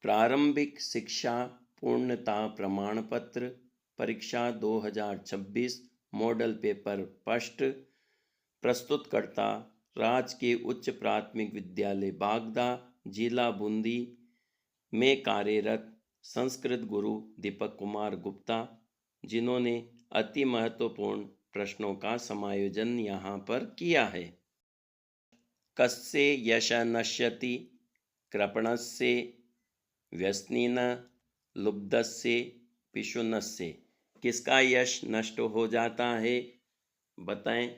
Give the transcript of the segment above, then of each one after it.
प्रारंभिक शिक्षा पूर्णता प्रमाण पत्र परीक्षा 2026 मॉडल पेपर फर्स्ट। प्रस्तुतकर्ता राजकीय उच्च प्राथमिक विद्यालय बागदा, जिला बूंदी में कार्यरत संस्कृत गुरु दीपक कुमार गुप्ता, जिन्होंने अति महत्वपूर्ण प्रश्नों का समायोजन यहाँ पर किया है। कस्य यश नश्यति कृपणस्य व्यसनेन लुब्धस्य पिशुनस्य। किसका यश नष्ट हो जाता है? बताएं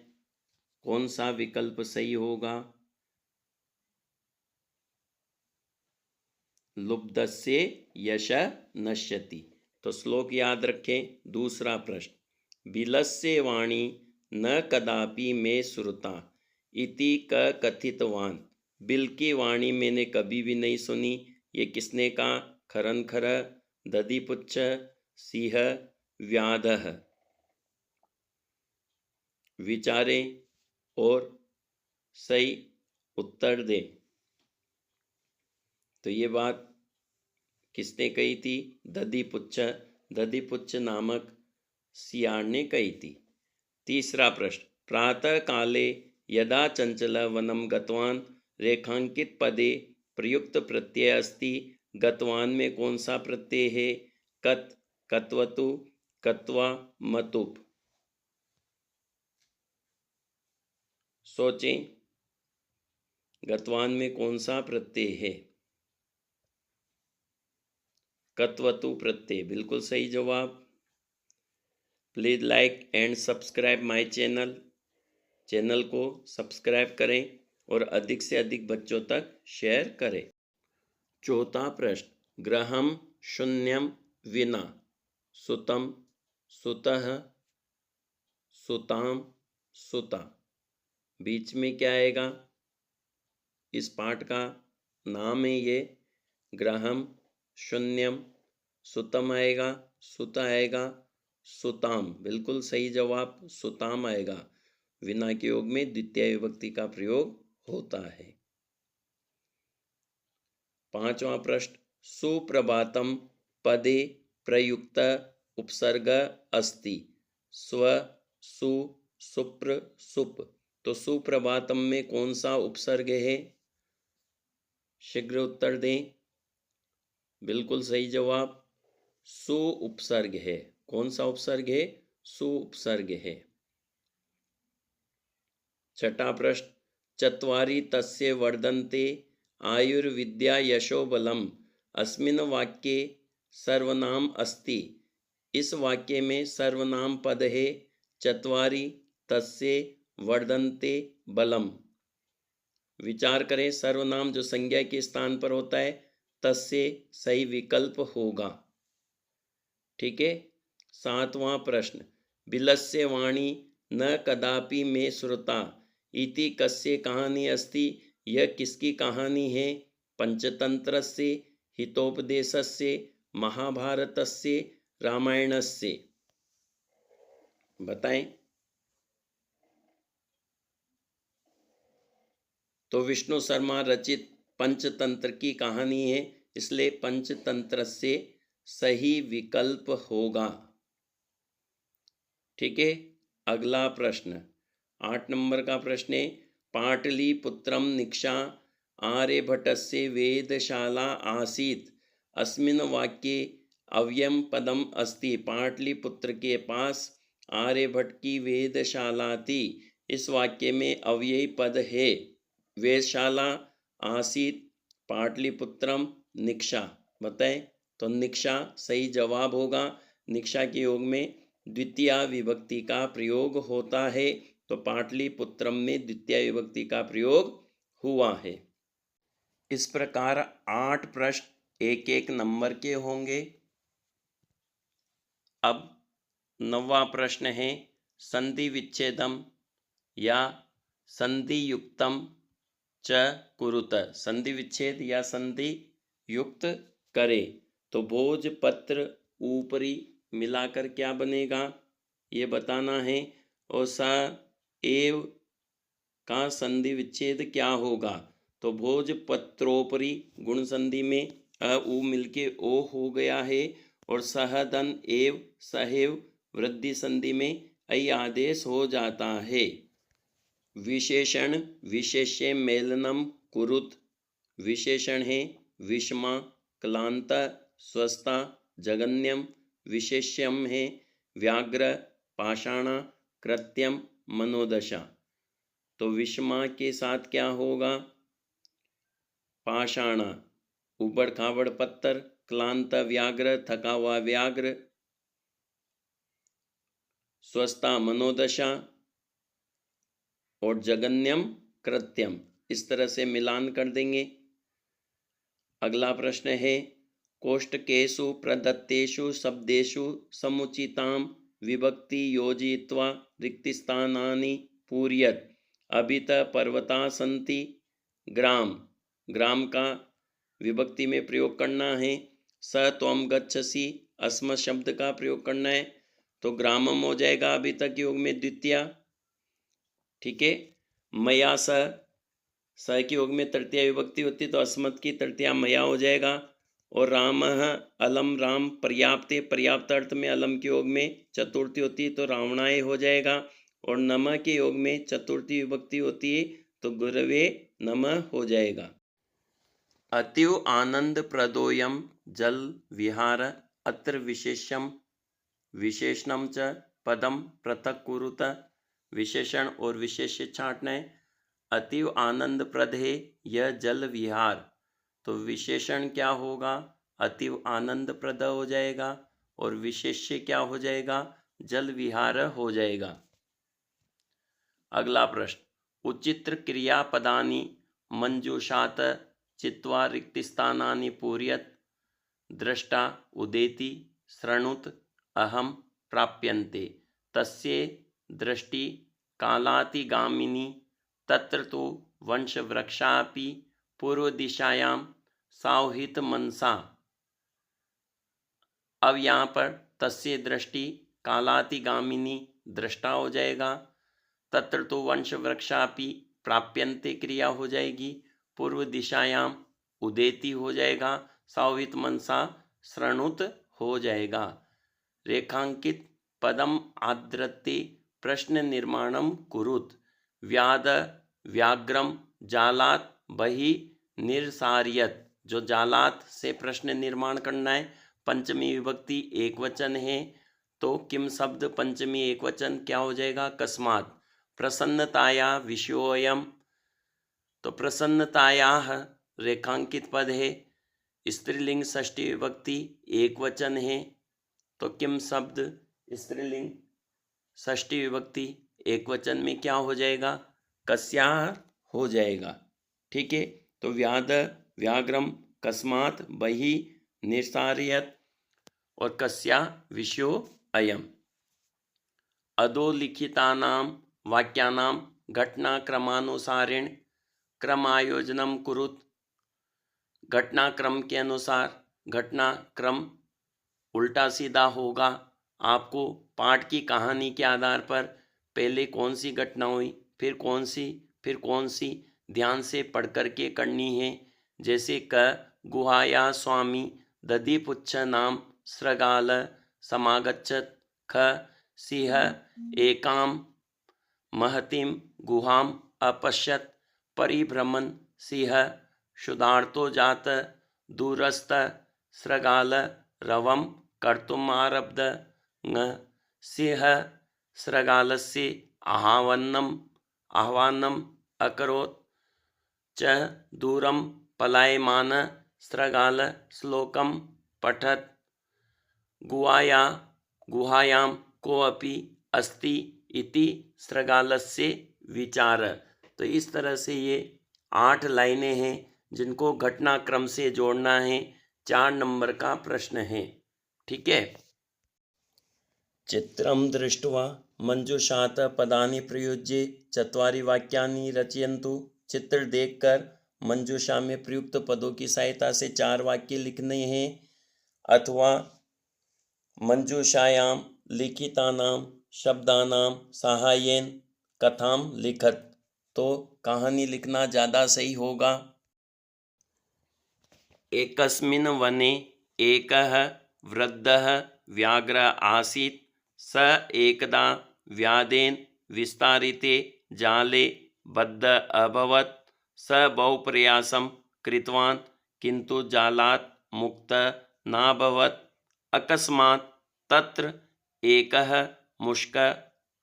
कौन सा विकल्प सही होगा? लुब्धस्य यश नश्यति। तो श्लोक याद रखें। दूसरा प्रश्न, बिलस्य वाणी न कदापि मे श्रुता इति क कथितवान। बिल की वाणी मैंने कभी भी नहीं सुनी, ये किसने कहा? खरनखर, दधिपुच्छ, सिंह, व्याधः। विचारें और सही उत्तर दें। तो ये बात किसने कही थी? दधिपुच्छ नामक सियार ने कही थी। तीसरा प्रश्न, प्रातः काले यदा चंचल वनम गतवान रेखांकित पदे प्रयुक्त प्रत्यय अस्ति। गतवान में कौन सा प्रत्यय है? कत, कत्वतु, कत्वा, मतुप। सोचें, गतवान में कौन सा प्रत्यय है? कत्वतु प्रत्यय, बिल्कुल सही जवाब। Please like and subscribe my channel को सब्सक्राइब करें और अधिक से अधिक बच्चों तक शेयर करें। चौथा प्रश्न, गृहम शून्यम विना सुतम सुतः सुताम सुता। बीच में क्या आएगा? इस पाठ का नाम है ये। गृहम शून्यम, सुतम आएगा, सुता आएगा, सुताम, बिल्कुल सही जवाब, सुताम आएगा। विना के योग में द्वितीय विभक्ति का प्रयोग होता है। पांचवा प्रश्न, सुप्रभातम पदे प्रयुक्त उपसर्ग अस्ति। स्व, सु, सुप्र, सुप। तो सुप्रभातम में कौन सा उपसर्ग है? शीघ्र उत्तर दें। बिल्कुल सही जवाब, सु उपसर्ग है। कौन सा उपसर्ग है? सु उपसर्ग है। छठा प्रश्न, चत्वारि तस्य वर्धन्ते आयुर्विद्या यशो बलम अस्मिन् वाक्ये सर्वनाम अस्ति। इस वाक्य में सर्वनाम पद है चत्वारि तस्य वर्धन्ते बलम। विचार करें, सर्वनाम जो संज्ञा के स्थान पर होता है तस्य सही विकल्प होगा। ठीक है। सातवां प्रश्न, बिलस्य वाणी न कदापि मे श्रुता इति कस्य कहानी अस्ति। यह किसकी कहानी है? पंचतंत्रस्य, हितोपदेशस्य, महाभारतस्य, रामायणस्य। बताएं। तो विष्णु शर्मा रचित पंचतंत्र की कहानी है, इसलिए पंचतंत्र से सही विकल्प होगा। ठीक है। अगला प्रश्न 8 नंबर का प्रश्न है, पाटलिपुत्रम निक्षा आर्यभटस्य वेदशाला आसीत् अस्मिन् वाक्ये अव्ययम पदम अस्ति। पाटलिपुत्र के पास आर्यभट्ट की वेदशाला थी। इस वाक्य में अव्ययी पद है वेदशाला, आसीत्, पाटलिपुत्रम, निक्षा। बताएं। तो निक्षा सही जवाब होगा। निक्षा के योग में द्वितीय विभक्ति का प्रयोग होता है, तो पाटलिपुत्रम में द्वितीय विभक्ति का प्रयोग हुआ है। इस प्रकार 8 प्रश्न 1-1 नंबर के होंगे। अब 9वां प्रश्न है, संधि विच्छेदम या संधि युक्तम च कुरुत। संधि विच्छेद या संधि युक्त करे। तो भोजपत्र ऊपरी मिलाकर क्या बनेगा ये बताना है। और स एव का संधि विच्छेद क्या होगा? तो भोजपत्रोपरि गुण संधि में उ मिलके ओ हो गया है और सहदन एव सहेव वृद्धि संधि में ऐ आदेश हो जाता है। विशेषण विशेष्य मेलनम कुरुत, विशेषण है विषमा, क्लांत, स्वस्था, जगन्यम। विशेष्यम है व्याघ्र, पाषाण, कृत्यम, मनोदशा। तो विषमा के साथ क्या होगा? पाषाण ऊबड़ खाबड़ पत्थर, क्लांत व्याघ्र थका हुआ व्याघ्र, स्वस्था मनोदशा और जगन्यम कृत्यम। इस तरह से मिलान कर देंगे। अगला प्रश्न है कोष्टकेषु प्रदत्तेषु शब्देषु समुचितां विभक्ति योजयित्वा रिक्तस्थानानि पूरयत। अभित पर्वता सन्ति। ग्राम, ग्राम का विभक्ति में प्रयोग करना है। स त्वं गच्छसि, अस्मत् शब्द का प्रयोग करना है। तो ग्रामम हो जाएगा अभी तक योग में द्वितीया। ठीक है। मया स के योग में तृतीया विभक्ति होती तो अस्मत् की तृतीया मया हो जाएगा। और रामः अलम राम पर्याप्ते, पर्याप्त अर्थ में अलम के योग में चतुर्थी होती तो रावणाय हो जाएगा। और नमः के योग में चतुर्थी विभक्ति होती है तो गुरवे नमः हो जाएगा। अतीव आनंद प्रदोयम जल विहार अत्र विशेषम विशेषणम च पदम पृथक कुरुत। विशेषण और विशेष्य छांटना है। अतीव आनंद प्रद है यह जल विहार, तो विशेषण क्या होगा? अतीव आनंद प्रद हो जाएगा और विशेष्य क्या हो जाएगा? जल विहार हो जाएगा। अगला प्रश्न उचित्र क्रियापदानि मंजूषात चित्वा रिक्तस्थानानि पूरयत। दृष्टा उदेति, शृणुत, अहम, प्राप्यन्ते। तस्ये दृष्टि कालातिगामिनी, तत्र तो वंशवृक्षापि पूर्वदिशायां सावहित मनसा। अब यहाँ पर तस्य दृष्टि कालातिगामिनी दृष्टा हो जाएगा। तत्र तो वंशवृक्षापि प्राप्यन्ते क्रिया हो जाएगी। पूर्व दिशायाम उदेति हो जाएगा। सावहित मनसा शृणुत हो जाएगा। रेखांकित पदम आद्रते प्रश्न निर्माणम कुरुत। व्याद व्याघ्रम जालात बहि निर्सार्यत। जो जालात से प्रश्न निर्माण करना है, पंचमी विभक्ति एक वचन है तो किम शब्द पंचमी एक वचन क्या हो जाएगा? कस्मात। प्रसन्नताया विषयोयम, तो प्रसन्नतायाः रेखांकित पद है। स्त्रीलिंग षष्ठी विभक्ति एक वचन है तो किम शब्द स्त्रीलिंग षष्ठी विभक्ति एक वचन में क्या हो जाएगा? कस्याः हो जाएगा। ठीक है। तो व्याद व्याघ्रम कस्मात बहि निर्सार्यत और कस्या विषयो अयम। अधोलिखितानां वाक्यानां घटनाक्रमानुसारेण क्रमायोजनम कुरुत। घटनाक्रम के अनुसार घटनाक्रम उल्टा सीधा होगा। आपको पाठ की कहानी के आधार पर पहले कौन सी घटना हुई, फिर कौन सी ध्यान से पढ़ करके करनी है। जैसे क गुहाया स्वामी दधिपुच्छ नाम सृगाल समागच्छत। ख सिंह एकां महतीं गुहां अपश्यत। परिभ्रमन् सिंह क्षुधार्तो जात। दूरस्थ सृगाल रवं कर्तुम् आरब्ध। ङ सिंह सृगालस्य आह्वानम् अकरोत्। च दूरं पलायमान सृगाल श्लोकं पठत्। गुहायां कोऽपि अस्ति इति सृगालस्य विचार। तो इस तरह से ये 8 लाइनें हैं जिनको घटनाक्रम से जोड़ना है। 4 नंबर का प्रश्न है। ठीक है। चित्रं दृष्ट्वा मंजूषात पदानि प्रयुज्य 4 वाक्यानि रचयन्तु। चित्र देखकर मंजूषा में प्रयुक्त पदों की सहायता से 4 वाक्य लिखने हैं। अथवा मंजूषायां लिखितानां शब्दानां साहाय्येन कथां लिखत। तो कहानी लिखना ज़्यादा सही होगा। एकस्मिन् वने एकः वृद्धः व्याघ्रः आसीत्। स एकदा व्याधेन विस्तारिते जाले बद्धः अभवत्। स बहुप्रयासं कृतवान् किन्तु जालात् मुक्तः नाभवत्। अकस्मात् तत्र एकः मुष्कः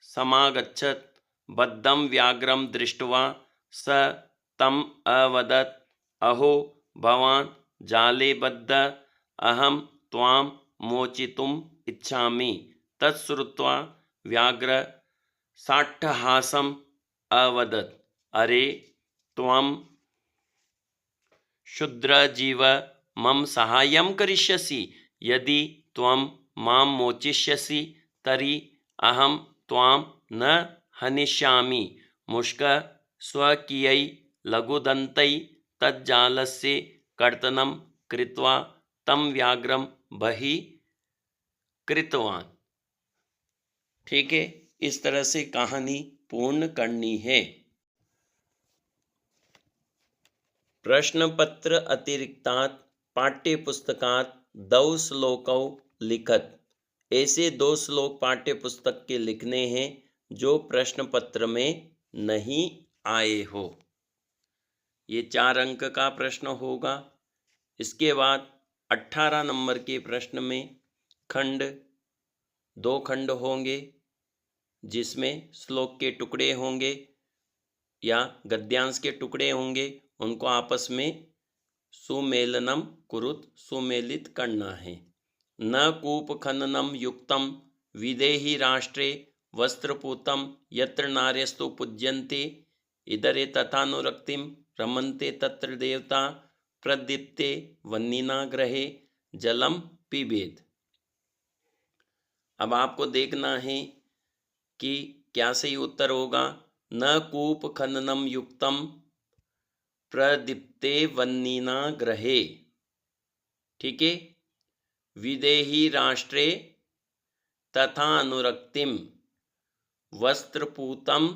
समागच्छत्। बद्धं व्याघ्रं दृष्ट्वा स तम् अवदत्, अहो भवान् जाले बद्धः, अहं त्वां मोचितुम् इच्छामि। तच्छ्रुत्वा व्याघ्रः साट्टहासम् अवदत्, अरे त्वं क्षुद्रजीव मम साहाय्यं करिष्यसि। यदि त्वं मां मोचिष्यसि तर्हि अहं त्वां न हनिष्यामि। मुष्कः स्वकीयै लघुदन्तैः तज्जालस्य कर्तनं कृत्वा तं व्याघ्रं बहिः कृतवान्। ठीक है, इस तरह से कहानी पूर्ण करनी है। प्रश्नपत्र अतिरिक्तात् पाठ्यपुस्तकात् 2 श्लोकौ लिखत। ऐसे 2 श्लोक पाठ्यपुस्तक के लिखने हैं जो प्रश्न पत्र में नहीं आए हो। ये 4 अंक का प्रश्न होगा। इसके बाद 18 नंबर के प्रश्न में खंड 2 खंड होंगे जिसमें श्लोक के टुकड़े होंगे या गद्यांश के टुकड़े होंगे। उनको आपस में सुमेलनम कुरुत सुमेलित करना है। न कूप खननम युक्तम विदेहि राष्ट्रे वस्त्रपूतम यत्र नार्यस्तु पूज्यन्ते इदरे तथानुरक्तिम रमन्ते तत्र देवता प्रदीप्ते वह्निना ग्रहे जलम पिबेद। अब आपको देखना है कि क्या सही उत्तर होगा। न कूप खननम युक्तम प्रदीप्ते वह्निना ग्रहे। ठीक है। विदेहि राष्ट्रे तथा अनुरक्तिम वस्त्रपूतम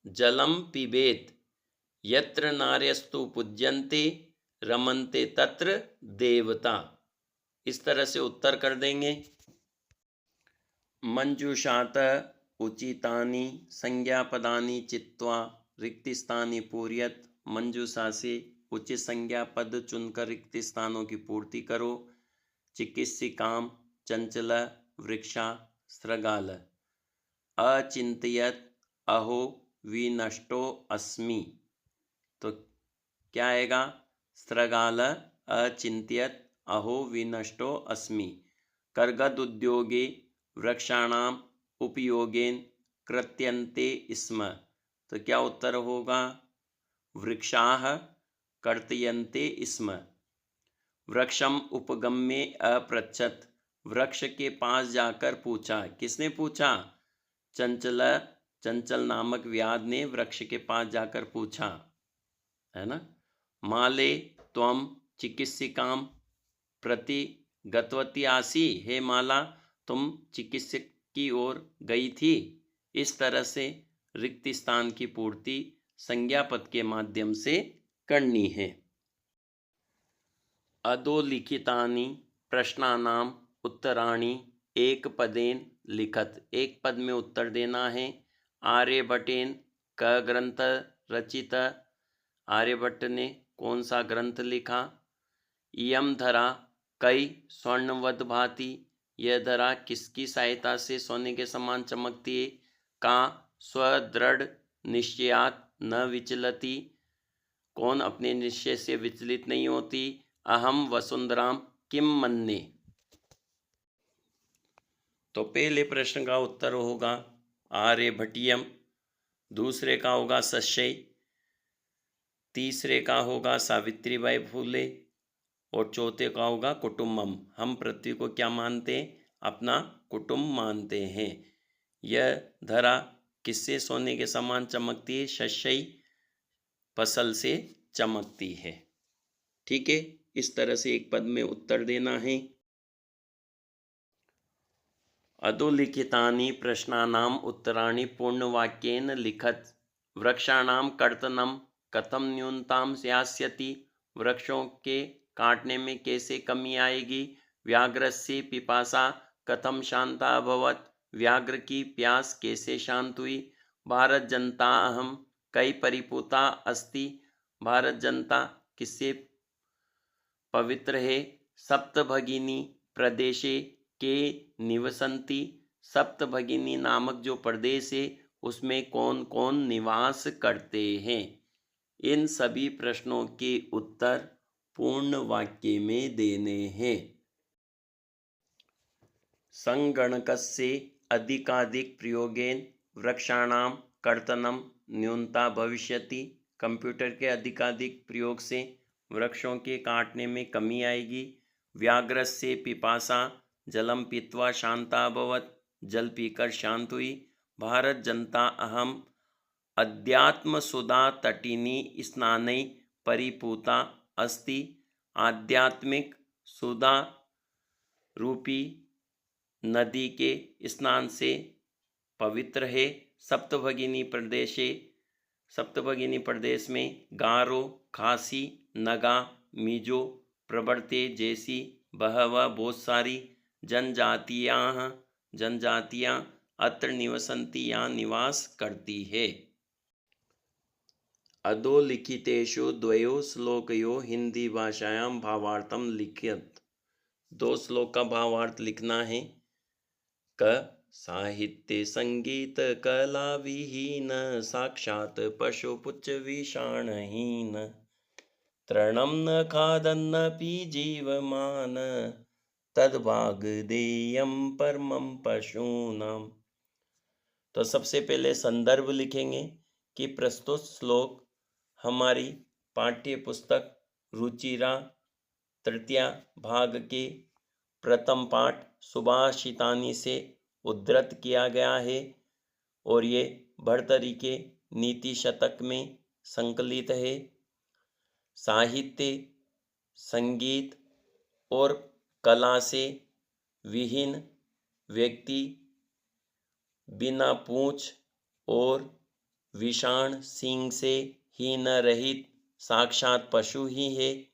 जलम पिबेत यत्र नार्यस्तु पूज्यन्ते रमन्ते तत्र देवता। इस तरह से उत्तर कर देंगे। मंजूषात उचितानि संज्ञापदानि चित्वा रिक्तिस्थानि पूरयत। मंजूषा से उचित संज्ञा पद चुनकर रिक्त स्थानों की पूर्ति करो। चिकित्सिकाम चंचल वृक्षा स्त्रगाल। अचिंत्यत अहो विनष्टो अस्मि। तो क्या आएगा? स्त्रगाल अचिंत्यत अहो विनष्टो अस्मि। कर्गद उद्योगे वृक्षाणाम उपयोगेन कृत्यन्ते स्म। तो क्या उत्तर होगा? वृक्षाः कर्तयन्ते स्म। वृक्षम उपगम्य अपृच्छत। वृक्ष के पास जाकर पूछा। किसने पूछा? चंचल नामक व्याध ने वृक्ष के पास जाकर पूछा, है ना। माले त्वं चिकित्सिकाम प्रति गतवती आसी। हे माला, तुम चिकित्सक की ओर गई थी। इस तरह से रिक्त स्थान की पूर्ति संज्ञा पद के माध्यम से करनी है। अधोलिखितानि प्रश्नानाम उत्तराणि एक पदेन लिखत। एक पद में उत्तर देना है। आर्यभट्टेन क ग्रंथ रचित। आर्यभट्ट ने कौन सा ग्रंथ लिखा? इयं धरा कई स्वर्णवद भाति। यह धरा किसकी सहायता से सोने के समान चमकती है? का स्वदृढ़ निश्चयात न विचलती। कौन अपने निश्चय से विचलित नहीं होती? अहम वसुंधराम किम मन्ये। तो पहले प्रश्न का उत्तर होगा आर्यभट्टियम। दूसरे का होगा सश्चय। तीसरे का होगा सावित्रीबाई फूले। और चौथे का होगा कुटुम्बम। हम पृथ्वी को क्या मानते हैं? अपना कुटुंब मानते हैं। यह धरा किससे सोने के समान चमकती है? शस्यई फसल से चमकती है। ठीक है, इस तरह से एक पद में उत्तर देना है। अधोलिखितानि प्रश्नानाम उत्तराणि पूर्णवाक्येन लिखत। वृक्षाणाम कर्तनम कथम न्यूनताम स्यास्यति। वृक्षों के काटने में कैसे कमी आएगी। व्याघ्रस्य पिपासा कथम शांता अभवत्, व्याघ्र की प्यास कैसे शांत हुई। भारत जनता अहम कई परिपूता अस्ति, भारत जनता किससे पवित्र है। सप्तभगिनी प्रदेशे के निवसन्ति, सप्तभगिनी नामक जो प्रदेश है उसमें कौन कौन निवास करते हैं। इन सभी प्रश्नों के उत्तर पूर्ण वाक्य में देने हैं। संगणकस्य अधिकाधिक प्रयोगेन वृक्षाणां कर्तनं न्यूनता भविष्यति, कंप्यूटर के अधिकाधिक प्रयोग से वृक्षों के काटने में कमी आएगी। व्याघ्रस्य पिपासा जलम पीत्वा शांता अभवत्, जल पीकर शांत हुई। भारत जनता अहम अध्यात्म सुधा तटिनी स्नानै परिपूता अस्ति, आध्यात्मिक सुधा रूपी नदी के स्नान से पवित्र है। सप्तभगिनी प्रदेश में गारो, खासी, नगा, मिजो, प्रवृत्ते जैसी बहुत सारी जनजातियां अत्र निवसन्ति या निवास करती है। अधोलिखितेषु द्वयोः श्लोकयोः हिंदी भाषायां भावार्थं लिखित। दो श्लोक का भावार्थ लिखना है। क साहित्य संगीत कला विहीन, साक्षात पशुपुच्छ विषाणहीन, तृणं न खादन्नपि जीवमान, तद्भाग देयं परमं पशूनां। तो सबसे पहले संदर्भ लिखेंगे कि प्रस्तुत श्लोक हमारी पाठ्य पुस्तक रुचिरा तृतीय भाग के प्रथम पाठ सुभाषितानि से उद्धृत किया गया है और ये भर्तरी के नीति शतक में संकलित है। साहित्य, संगीत और कला से विहीन व्यक्ति बिना पूंछ और विषाण सींग से हीन रहित साक्षात पशु ही है।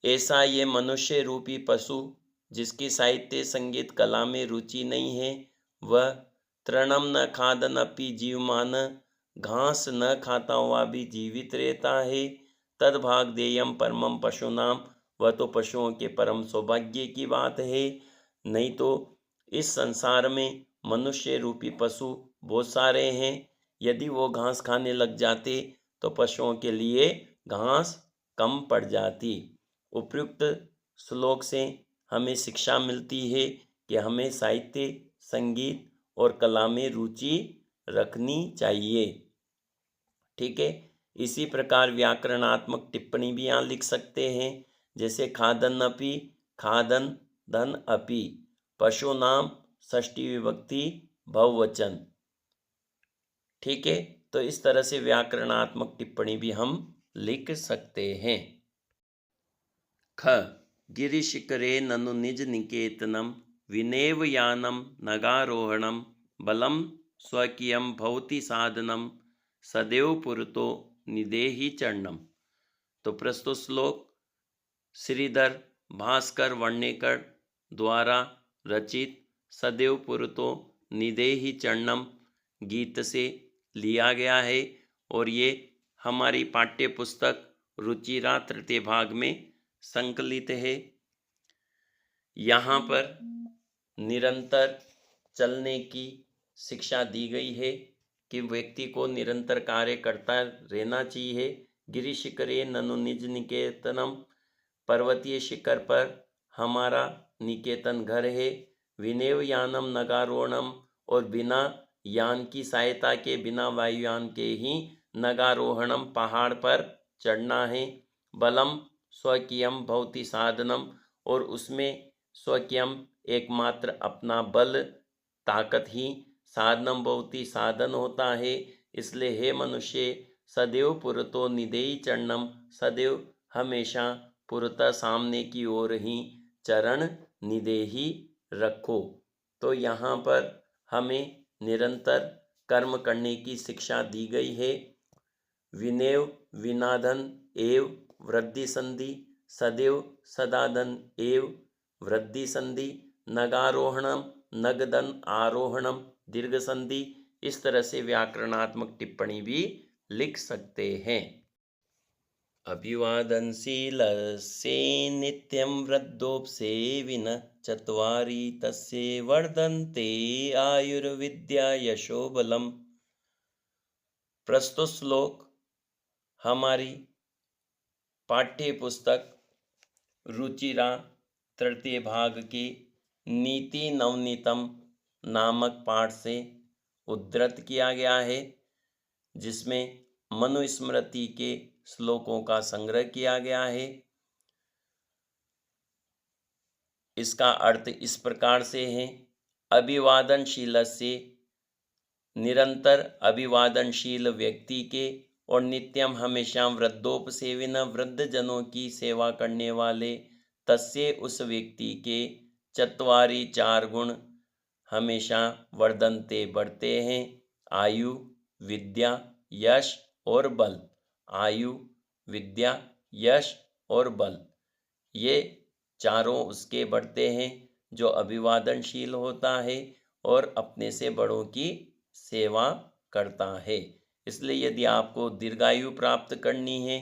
ऐसा ये मनुष्य रूपी पशु जिसकी साहित्य संगीत कला में रुचि नहीं है, वह तृणम न खादन अपि जीवमान, घास न खाता हुआ भी जीवित रहता है। तद्भाग देयम परमम पशुनाम, वह तो पशुओं के परम सौभाग्य की बात है। नहीं तो इस संसार में मनुष्य रूपी पशु बहुत सारे हैं, यदि वो घास खाने लग जाते तो पशुओं के लिए घास कम पड़ जाती। उपयुक्त श्लोक से हमें शिक्षा मिलती है कि हमें साहित्य, संगीत और कला में रुचि रखनी चाहिए। ठीक है। इसी प्रकार व्याकरणात्मक टिप्पणी भी यहाँ लिख सकते हैं, जैसे खादन अपि, खादन धन अपि, पशु नाम षष्ठी विभक्ति बहुवचन। ठीक है। तो इस तरह से व्याकरणात्मक टिप्पणी भी हम लिख सकते हैं। ख गिरिशिखरे ननु निज निकेतनम, विनेव यानम नगारोहणम, बलम स्वकीयम भवति साधनम, सदैव पुरतो निदेहि चरणम। तो प्रस्तुत श्लोक श्रीधर भास्कर वर्णेकर द्वारा रचित सदैव पुरतो निदेहि चरणम गीत से लिया गया है और ये हमारी पाठ्य पुस्तक रुचिरा तृतीय भाग में संकलित है। यहाँ पर निरंतर चलने की शिक्षा दी गई है कि व्यक्ति को निरंतर कार्य करता रहना चाहिए। गिरिशिखरे ननु निज निकेतनम, पर्वतीय शिखर पर हमारा निकेतन घर है। विनेव यानम नगारोहणम, और बिना यान की सहायता के, बिना वायुयान के ही नगारोहणम पहाड़ पर चढ़ना है। बलम स्वकीयम भवति साधनम, और उसमें स्वकीयम एकमात्र अपना बल ताकत ही साधनम भवति साधन होता है। इसलिए हे मनुष्य, सदैव पुरतो निदेहि चरणम, सदैव हमेशा पुरतः सामने की ओर ही चरण निदेही रखो। तो यहाँ पर हमें निरंतर कर्म करने की शिक्षा दी गई है। विनेव विनाधन एव वृद्धि संधि, सदैव सदादन एव वृद्धि संधि नगारोहणम नगदन आरोहणम दीर्घ संधि। इस तरह से व्याकरणात्मक टिप्पणी भी लिख सकते हैं। अभिवादनशीलस्य नित्यं वृद्धोपसेविन चत्वारि तस्य वर्धन्ते आयुर्विद्या यशोबलम। प्रस्तुत श्लोक हमारी पाठ्य पुस्तक रुचिरा तृतीय भाग की नीति नवनीतम नामक पाठ से उद्धृत किया गया है, जिसमें मनुस्मृति के श्लोकों का संग्रह किया गया है। इसका अर्थ इस प्रकार से है, अभिवादनशीलस्य निरंतर अभिवादनशील व्यक्ति के और नित्यम हमेशा वृद्धोपसेविन वृद्ध जनों की सेवा करने वाले तस्य उस व्यक्ति के चत्वारि चार गुण हमेशा वर्धनते बढ़ते हैं, आयु विद्या यश और बल। आयु विद्या यश और बल ये चारों उसके बढ़ते हैं जो अभिवादनशील होता है और अपने से बड़ों की सेवा करता है। इसलिए यदि आपको दीर्घायु प्राप्त करनी है,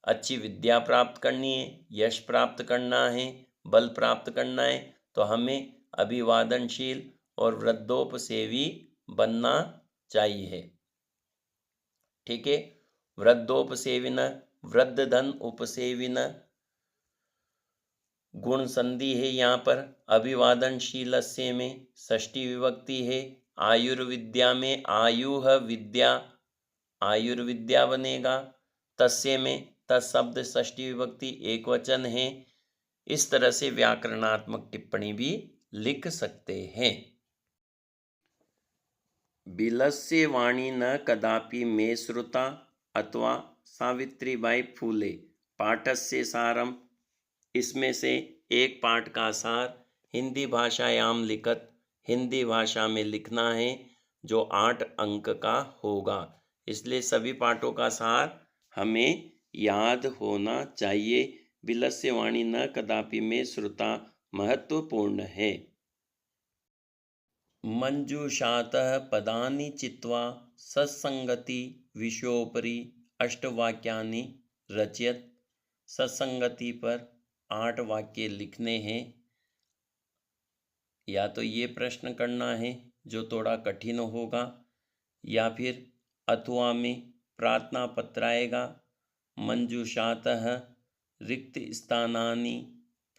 अच्छी विद्या प्राप्त करनी है, यश प्राप्त करना है, बल प्राप्त करना है, तो हमें अभिवादनशील और वृद्धोपसेवी बनना चाहिए। ठीक है। वृद्धोपसेविन वृद्ध धन उपसेविन गुण संधि है यहाँ पर। अभिवादनशीलस्य में षष्ठी विभक्ति है। आयुर्विद्या में आयुः विद्या आयुर्विद्या बनेगा। तस्य में तत्शब्द षष्ठी विभक्ति एक वचन है। इस तरह से व्याकरणात्मक टिप्पणी भी लिख सकते हैं। बिलस्य वाणी न कदापि मे श्रुता अथवा सावित्रीबाई फूले पाठस्य सारम। इसमें से एक पाठ का सार हिंदी भाषायाम लिखत हिंदी भाषा में लिखना है, जो 8 अंक का होगा। इसलिए सभी पाठों का सार हमें याद होना चाहिए। बिलस्य वाणी न कदापि में श्रुता महत्वपूर्ण है। मंजूषातः पदानि चित्वा सत्संगति विषयोपरि अष्टवाक्यानि रचयत। सत्संगति पर 8 वाक्य लिखने हैं। या तो ये प्रश्न करना है जो थोड़ा कठिन होगा, या फिर अथवा में प्रार्थना पत्र आएगा। मंजूषातः रिक्त स्थानानि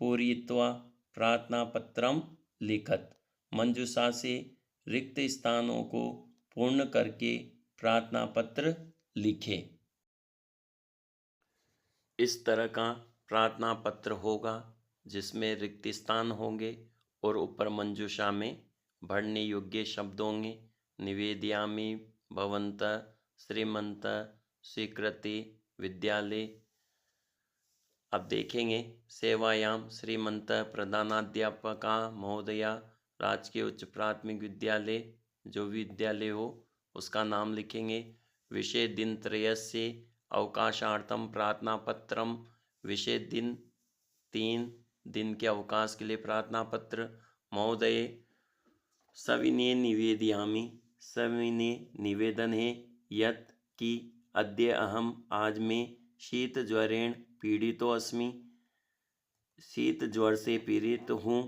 पूरयित्वा प्रार्थना पत्रम लिखत। मंजूषा से रिक्त स्थानों को पूर्ण करके प्रार्थना पत्र लिखे। इस तरह का प्रार्थना पत्र होगा जिसमें रिक्त स्थान होंगे और ऊपर मंजूषा में भरने योग्य शब्द होंगे। निवेदयामि भवन्तः श्रीमन्तः स्वीकृति विद्यालय। अब देखेंगे सेवायाम श्रीमन्तः प्रधानाध्यापका महोदया राजकीय उच्च प्राथमिक विद्यालय, जो विद्यालय हो उसका नाम लिखेंगे। विषय दिनत्रयस्य अवकाशार्थम प्रार्थना पत्रम। विषय दिन 3 दिन के अवकाश के लिए प्रार्थना पत्र। महोदय सविनय निवेदयामि। सविनय निवेदन है यत् कि अद्य अहम आज मैं शीत ज्वरेण पीड़ितो अस्मि। शीत ज्वर से पीड़ित हूँ।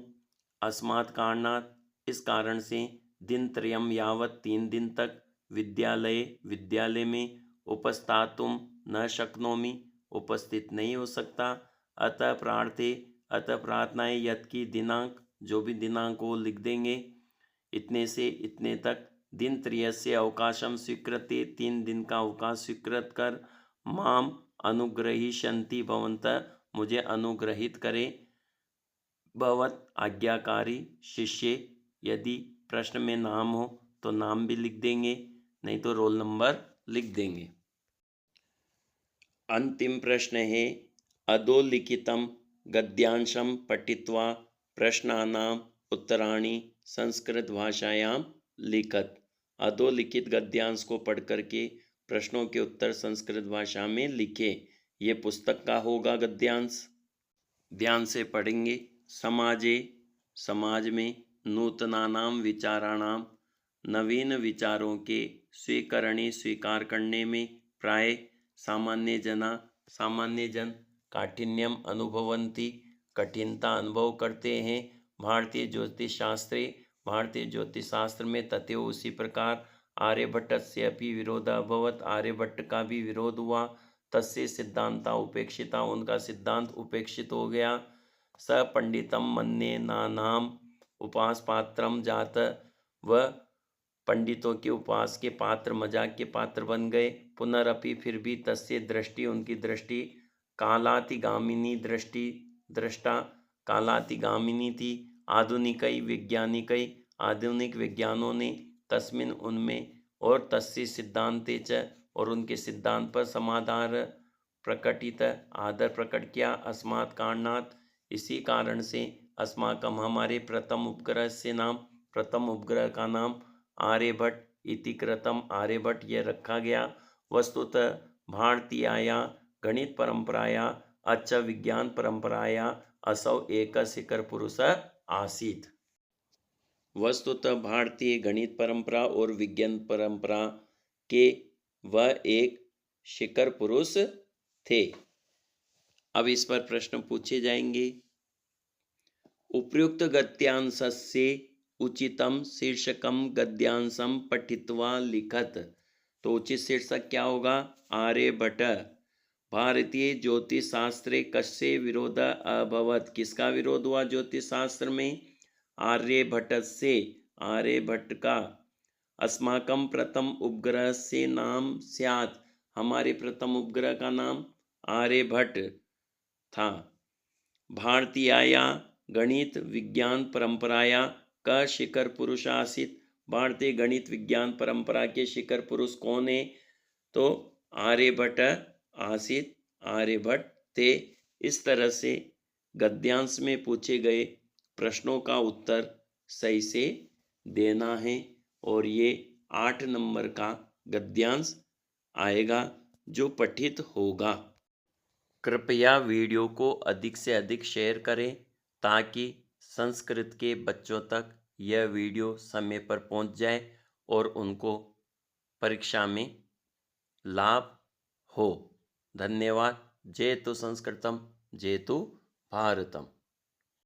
अस्मात् कारणात् इस कारण से दिनत्रयम यावत् 3 दिन तक विद्यालय में उपस्थातुम न शक्नोमि उपस्थित नहीं हो सकता। अतः प्रार्थना है यत् की दिनांक, जो भी दिनांक को लिख देंगे, इतने से इतने तक दिनत्रयस्य अवकाशम स्वीकृत्य 3 दिन का अवकाश स्वीकृत कर माम अनुग्रहीष्यन्ति भवन्तः मुझे अनुग्रहित करें। भवत आज्ञाकारी शिष्य। यदि प्रश्न में नाम हो तो नाम भी लिख देंगे, नहीं तो रोल नंबर लिख देंगे। अंतिम प्रश्न है अधोलिखितम गद्यांशम पठित्वा प्रश्नानाम उत्तराणि संस्कृत भाषायां लिखत। अधोलिखित गद्यांश को पढ़ करके प्रश्नों के उत्तर संस्कृत भाषा में लिखे। ये पुस्तक का होगा गद्यांश। ध्यान से पढ़ेंगे। समाजे, समाज में, नूतनानां विचाराणां, नवीन विचारों के, स्वीकरणे, स्वीकार करने में, प्राय, सामान्य जना, सामान्य जन, काठिन्यम अनुभवन्ति, कठिनता अनुभव करते हैं, भारतीय ज्योतिष शास्त्रे, भारतीय ज्योतिष शास्त्र में, तथैव उसी प्रकार, आर्यभट्टस्य अपि विरोधः अभवत्, आर्यभट्ट का भी विरोध हुआ, तस्य सिद्धांता उपेक्षिता, उनका सिद्धांत उपेक्षित हो गया, स पंडितम मन्ये नानाम उपास पात्रम जात, वह पंडितों के उपास के पात्र, मजाक के पात्र बन गए, पुनरअपि फिर भी, तस्य दृष्टि, उनकी दृष्टि, कालातिगामिनी दृष्टि, दृष्टा कालातिगामिनी थी, आधुनिकई वैज्ञानिकई, आधुनिक विज्ञानों ने, तस्मिन उनमें, और तस्य सिद्धांते च, और उनके सिद्धांत पर, समाधान प्रकटित, आदर प्रकट किया, अस्मात् कारणात्, इसी कारण से, अस्माकम हमारे, प्रथम उपग्रह से नाम, प्रथम उपग्रह का नाम आर्यभट्ट इति कृतम, आर्यभट्ट यह रखा गया, वस्तुतः भारतीयाया गणित परंपराया अच्छ विज्ञान परंपराया असौ एक शिखर पुरुष आसीत। वस्तुतः भारतीय गणित परंपरा और विज्ञान परंपरा के वह एक शिखर पुरुष थे। अब इस पर प्रश्न पूछे जाएंगे। उपर्युक्त गद्यांशस्य उचितम शीर्षकम गद्यांशम पठित्वा लिखत। तो उचित शीर्षक क्या होगा? आर्यभट्ट। भारतीय ज्योतिष शास्त्रे कस्य विरोध अभवत, किसका विरोध हुआ ज्योतिष शास्त्र में? आर्यभट्ट से, आर्यभट्ट का। अस्माकं प्रथम उपग्रह से नाम स्यात्, हमारे प्रथम उपग्रह का नाम आर्यभट्ट था। भारतीयाया गणित विज्ञान परंपराया का शिखर पुरुष आसीत, भारतीय गणित विज्ञान परंपरा के शिखर पुरुष कौन है? तो आर्यभट्ट आसीत, आर्यभट्ट थे। इस तरह से गद्यांश में पूछे गए प्रश्नों का उत्तर सही से देना है, और ये 8 नंबर का गद्यांश आएगा जो पठित होगा। कृपया वीडियो को अधिक से अधिक शेयर करें ताकि संस्कृत के बच्चों तक यह वीडियो समय पर पहुंच जाए और उनको परीक्षा में लाभ हो। धन्यवाद। जयतु संस्कृतम, जयतु भारतम।